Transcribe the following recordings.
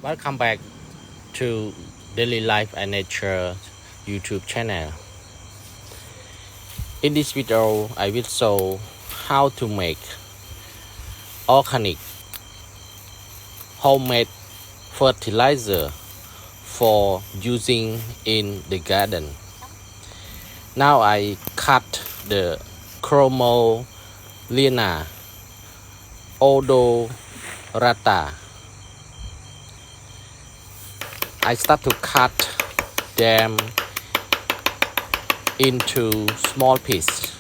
Welcome back to Daily Life and Nature YouTube channel. In this video, I will show how to make organic homemade fertilizer for using in the garden. Now I cut the Chromolina odorata. I start to cut them into small pieces.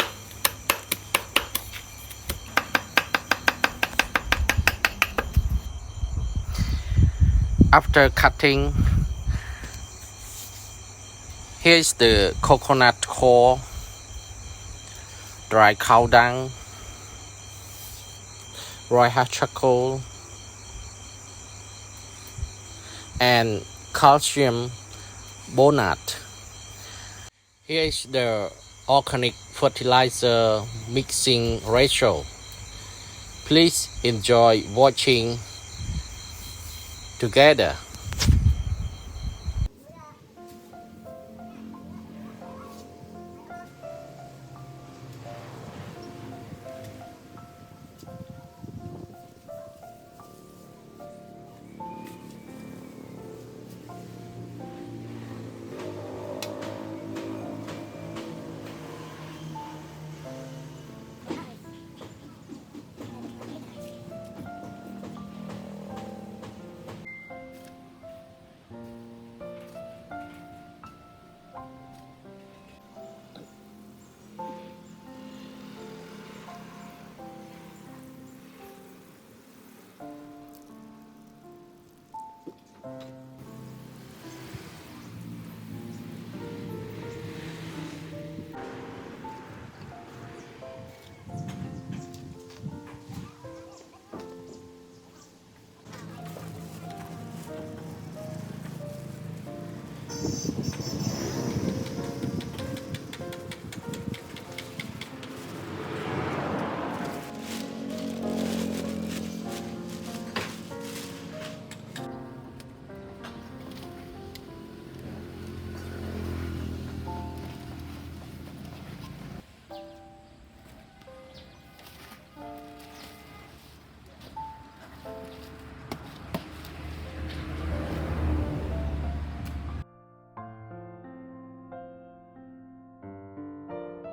After cutting, here is the coconut core, dry cow dung, raw charcoal, and calcium bonate. Here is the organic fertilizer mixing ratio. Please enjoy watching together.